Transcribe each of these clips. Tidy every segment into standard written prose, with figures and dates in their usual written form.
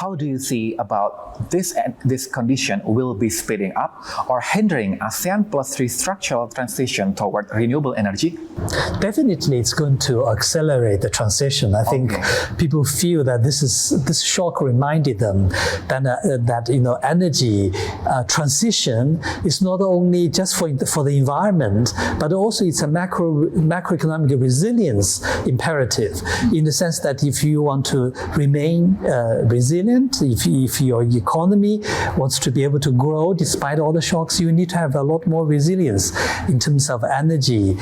how do you see about this condition will be speeding up or hindering ASEAN+3 structural transition toward renewable energy? Definitely, it's going to accelerate the transition. I think people feel that this shock reminded them that energy transition is not only just for the environment, but also it's a macroeconomic resilience imperative, in the sense that if you want to remain resilient, if your economy wants to be able to grow despite all the shocks, you need to have a lot more resilience in terms of energy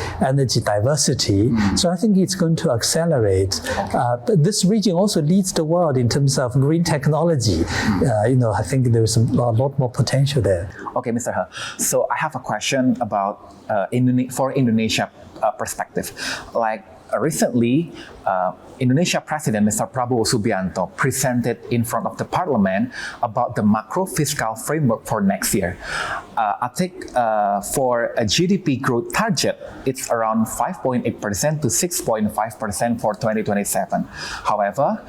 diversity. So I think it's going to accelerate. But this region also leads the world in terms of green technology. I think there is a lot more potential there. Okay, Mr. He. So I have a question about for Indonesia perspective. Like recently, Indonesia President Mr. Prabowo Subianto presented in front of the Parliament about the macro fiscal framework for next year. I think for a GDP growth target, it's around 5.8% to 6.5% for 2027. However,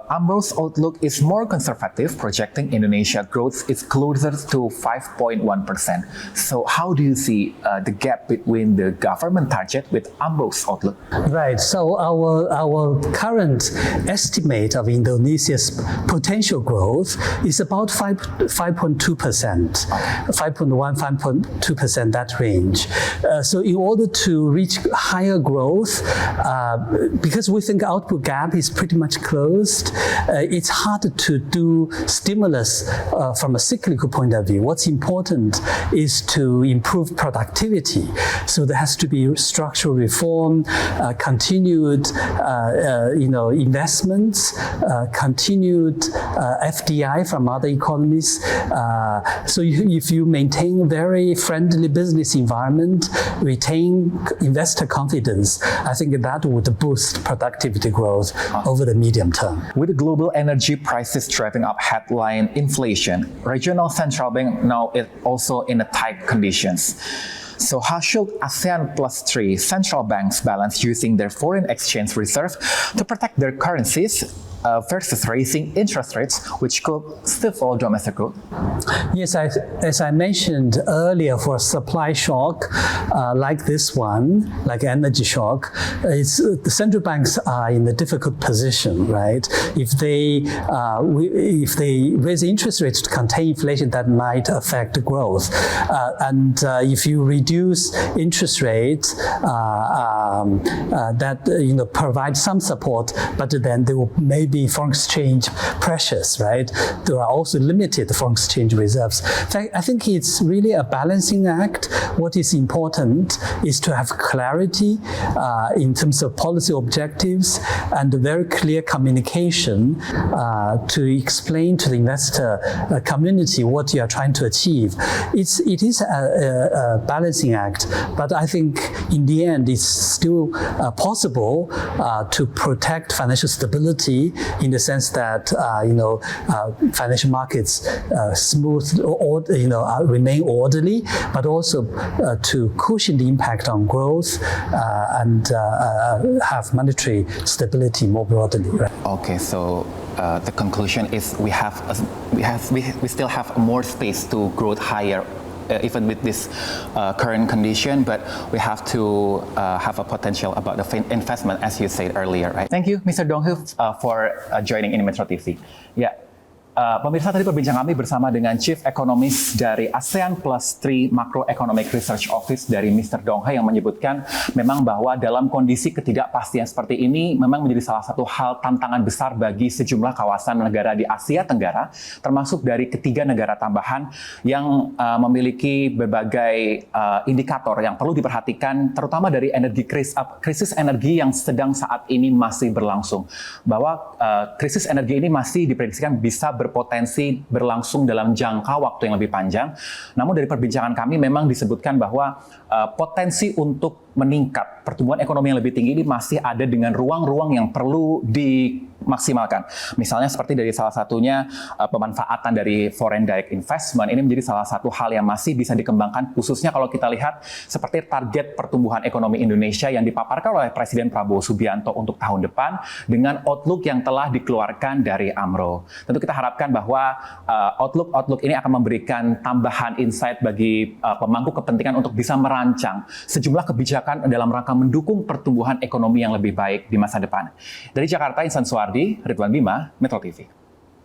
AMRO's outlook is more conservative, projecting Indonesia growth is closer to 5.1%. So how do you see the gap between the government target with AMRO's outlook? Right. So our current estimate of Indonesia's potential growth is about 5.2%, 5.1, 5.2%, that range. So in order to reach higher growth, because we think output gap is pretty much closed, it's hard to do stimulus from a cyclical point of view. What's important is to improve productivity. So there has to be structural reform, continued investments, continued FDI from other economies. So if you maintain a very friendly business environment, retain investor confidence, I think that would boost productivity growth over the medium term. With the global energy prices driving up headline inflation, regional central bank now is also in a tight conditions. So how should ASEAN+3 central banks balance using their foreign exchange reserve to protect their currencies versus raising interest rates, which could stifle domestic growth? Yes, as I mentioned earlier, for a supply shock like this one, like energy shock, the central banks are in a difficult position, right? If they raise interest rates to contain inflation, that might affect growth. And if you reduce interest rates, that provide some support, but then there will maybe foreign exchange pressures, right? There are also limited foreign exchange reserves. In fact, I think it's really a balancing act. What is important is to have clarity in terms of policy objectives and very clear communication to explain to the investor community what you are trying to achieve. It is a balancing act, but I think in the end it's still possible to protect financial stability in the sense that financial markets remain orderly, but also to cushion the impact on growth and have monetary stability more broadly. Right? Okay, so the conclusion is we still have more space to grow higher. Even with this current condition, but we have to have a potential about the investment, as you said earlier, right? Thank you, Mr. Dong Hu, for joining in MetroTV. Yeah. Pemirsa, tadi perbincangan kami bersama dengan Chief Economist dari ASEAN+3 Macroeconomic Research Office dari Mr. Dong He yang menyebutkan memang bahwa dalam kondisi ketidakpastian seperti ini memang menjadi salah satu hal tantangan besar bagi sejumlah kawasan negara di Asia Tenggara, termasuk dari ketiga negara tambahan yang memiliki berbagai indikator yang perlu diperhatikan, terutama dari krisis energi yang sedang saat ini masih berlangsung. Bahwa krisis energi ini masih diprediksikan bisa berpotensi berlangsung dalam jangka waktu yang lebih panjang. Namun dari perbincangan kami memang disebutkan bahwa potensi untuk meningkat, pertumbuhan ekonomi yang lebih tinggi ini masih ada dengan ruang-ruang yang perlu dimaksimalkan. Misalnya seperti dari salah satunya pemanfaatan dari foreign direct investment, ini menjadi salah satu hal yang masih bisa dikembangkan, khususnya kalau kita lihat seperti target pertumbuhan ekonomi Indonesia yang dipaparkan oleh Presiden Prabowo Subianto untuk tahun depan dengan outlook yang telah dikeluarkan dari AMRO. Tentu kita harapkan bahwa outlook ini akan memberikan tambahan insight bagi pemangku kepentingan untuk bisa merancang sejumlah kebijakan dalam rangka mendukung pertumbuhan ekonomi yang lebih baik di masa depan. Dari Jakarta, Insan Suwardi, Ridwan Bima, MetroTV.